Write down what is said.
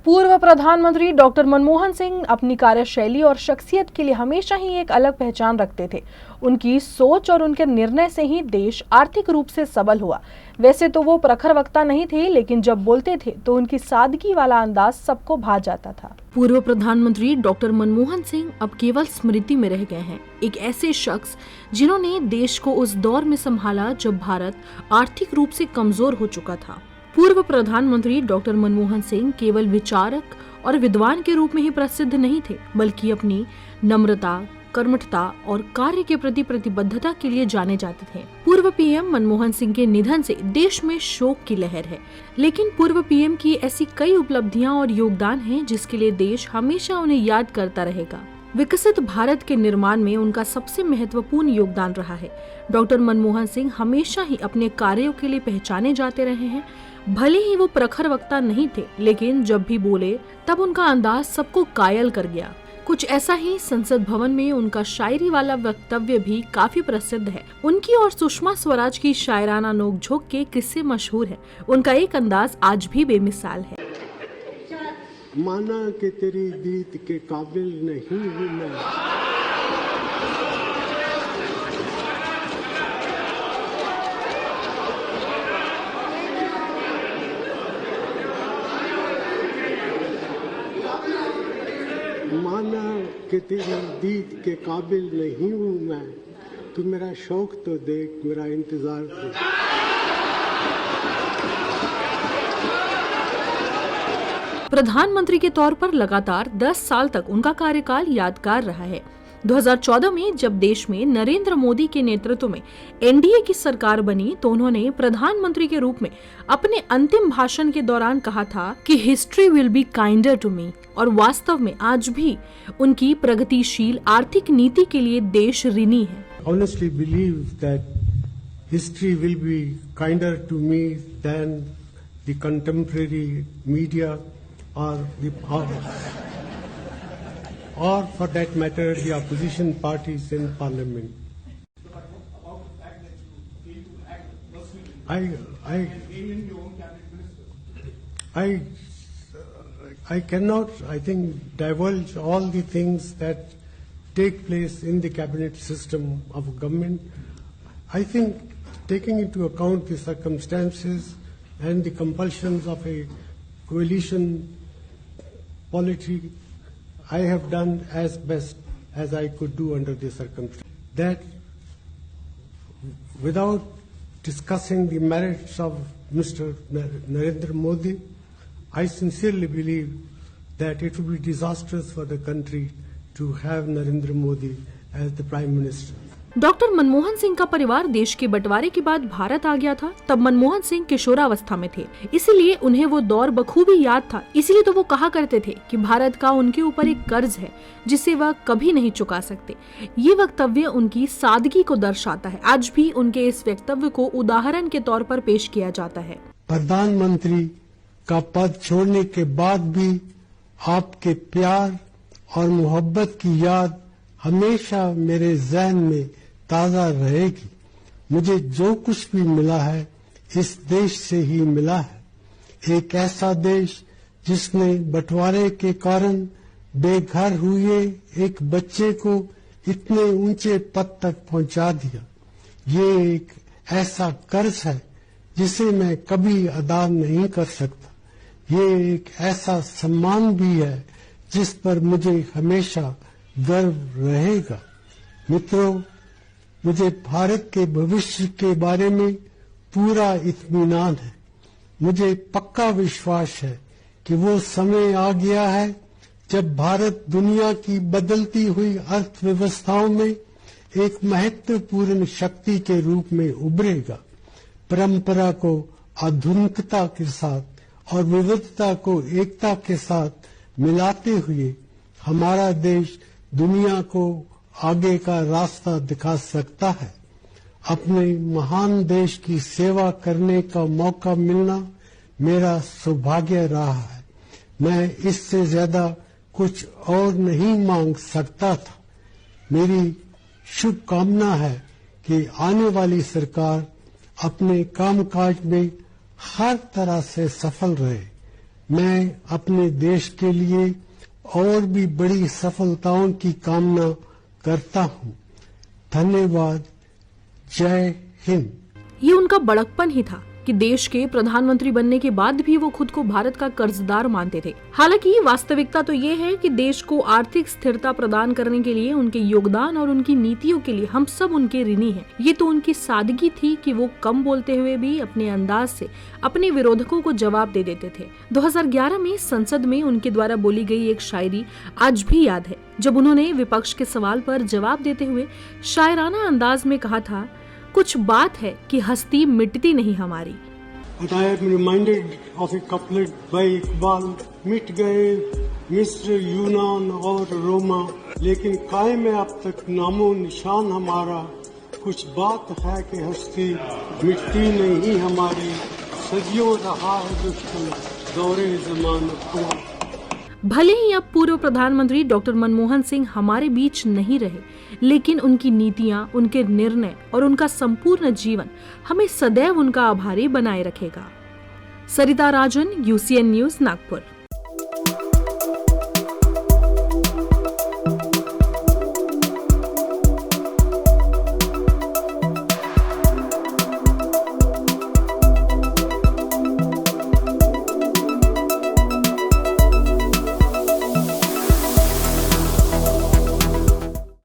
पूर्व प्रधानमंत्री डॉक्टर मनमोहन सिंह अपनी कार्यशैली और शख्सियत के लिए हमेशा ही एक अलग पहचान रखते थे। उनकी सोच और उनके निर्णय से ही देश आर्थिक रूप से सबल हुआ। वैसे तो वो प्रखर वक्ता नहीं थे, लेकिन जब बोलते थे तो उनकी सादगी वाला अंदाज सबको भा जाता था। पूर्व प्रधानमंत्री डॉक्टर मनमोहन सिंह अब केवल स्मृति में रह गए हैं, एक ऐसे शख्स जिन्होंने देश को उस दौर में संभाला जब भारत आर्थिक रूप से कमजोर हो चुका था। पूर्व प्रधानमंत्री डॉक्टर मनमोहन सिंह केवल विचारक और विद्वान के रूप में ही प्रसिद्ध नहीं थे, बल्कि अपनी नम्रता, कर्मठता और कार्य के प्रति प्रतिबद्धता के लिए जाने जाते थे। पूर्व पीएम मनमोहन सिंह के निधन से देश में शोक की लहर है, लेकिन पूर्व पीएम की ऐसी कई उपलब्धियां और योगदान हैं जिसके लिए देश हमेशा उन्हें याद करता रहेगा। विकसित भारत के निर्माण में उनका सबसे महत्वपूर्ण योगदान रहा है। डॉक्टर मनमोहन सिंह हमेशा ही अपने कार्यों के लिए पहचाने जाते रहे हैं। भले ही वो प्रखर वक्ता नहीं थे, लेकिन जब भी बोले तब उनका अंदाज सबको कायल कर गया। कुछ ऐसा ही संसद भवन में उनका शायरी वाला वक्तव्य भी काफी प्रसिद्ध है। उनकी और सुषमा स्वराज की शायराना नोकझोंक के किस्से मशहूर हैं। उनका एक अंदाज आज भी बेमिसाल है। माना कि तेरी दीद के काबिल नहीं हूँ मैं, माना कि तेरी दीद के काबिल नहीं हूँ मैं, तू मेरा शौक तो देख, मेरा इंतजार देख। प्रधानमंत्री के तौर पर लगातार 10 साल तक उनका कार्यकाल यादगार रहा है। 2014 में जब देश में नरेंद्र मोदी के नेतृत्व में एनडीए की सरकार बनी तो उन्होंने प्रधानमंत्री के रूप में अपने अंतिम भाषण के दौरान कहा था कि history will be kinder to me, और वास्तव में आज भी उनकी प्रगतिशील आर्थिक नीति के लिए देश ऋणी है। Honestly believe that history will be kinder to me than the contemporary media or the powers, or for that matter the opposition parties in parliament. I cannot, I think, divulge all the things that take place in the cabinet system of a government. I think, taking into account the circumstances and the compulsions of a coalition polity, I have done as best as I could do under the circumstances. That without discussing the merits of Mr. Narendra Modi, I sincerely believe that it would be disastrous for the country to have Narendra Modi as the Prime Minister. Doctor Manmohan Singh का परिवार देश के बंटवारे के बाद भारत आ गया था। तब मनमोहन सिंह किशोरावस्था में थे, इसीलिए उन्हें वो दौर बखूबी याद था। इसीलिए तो वो कहा करते थे कि भारत का उनके ऊपर एक कर्ज है जिसे वह कभी नहीं चुका सकते। ये वक्तव्य उनकी सादगी को दर्शाता है। आज भी उनके इस वक्तव्य को उदाहरण के तौर पर पेश किया जाता है। प्रधानमंत्री का पद छोड़ने के बाद भी आपके प्यार और मोहब्बत की याद हमेशा मेरे ज़हन में ताज़ा रहेगी। मुझे जो कुछ भी मिला है इस देश से ही मिला है। एक ऐसा देश जिसने बंटवारे के कारण बेघर हुए एक बच्चे को इतने ऊंचे पद तक पहुंचा दिया। ये एक ऐसा कर्ज है जिसे मैं कभी अदा नहीं कर सकता। ये एक ऐसा सम्मान भी है जिस पर मुझे हमेशा गर्व रहेगा। मित्रों, मुझे भारत के भविष्य के बारे में पूरा इत्मीनान है। मुझे पक्का विश्वास है कि वो समय आ गया है जब भारत दुनिया की बदलती हुई अर्थव्यवस्थाओं में एक महत्वपूर्ण शक्ति के रूप में उभरेगा। परंपरा को आधुनिकता के साथ और विविधता को एकता के साथ मिलाते हुए हमारा देश दुनिया को आगे का रास्ता दिखा सकता है। अपने महान देश की सेवा करने का मौका मिलना मेरा सौभाग्य रहा है। मैं इससे ज्यादा कुछ और नहीं मांग सकता था। मेरी शुभकामना है कि आने वाली सरकार अपने कामकाज में हर तरह से सफल रहे। मैं अपने देश के लिए और भी बड़ी सफलताओं की कामना करता हूं। धन्यवाद। जय हिंद। ये उनका बड़कपन ही था कि देश के प्रधानमंत्री बनने के बाद भी वो खुद को भारत का कर्जदार मानते थे। हालांकि वास्तविकता तो ये है कि देश को आर्थिक स्थिरता प्रदान करने के लिए उनके योगदान और उनकी नीतियों के लिए हम सब उनके ऋणी हैं। ये तो उनकी सादगी थी कि वो कम बोलते हुए भी अपने अंदाज से अपने विरोधकों को जवाब दे देते थे। 2011 में संसद में उनके द्वारा बोली गई एक शायरी आज भी याद है, जब उन्होंने विपक्ष के सवाल पर जवाब देते हुए शायराना अंदाज में कहा था, कुछ बात है कि हस्ती मिटती नहीं हमारी। But I am reminded of a couplet by Iqbal, मिट गए मिस्र, यूनान और रोमा, लेकिन कायम है अब तक नामो निशान हमारा। कुछ बात है कि हस्ती मिटती नहीं हमारी, सदियों रहा है दुश्मन दौरे ज़मानत हुआ। भले ही अब पूर्व प्रधानमंत्री डॉक्टर मनमोहन सिंह हमारे बीच नहीं रहे, लेकिन उनकी नीतियां, उनके निर्णय और उनका संपूर्ण जीवन हमें सदैव उनका आभारी बनाए रखेगा। सरिता राजन, UCN न्यूज़, नागपुर।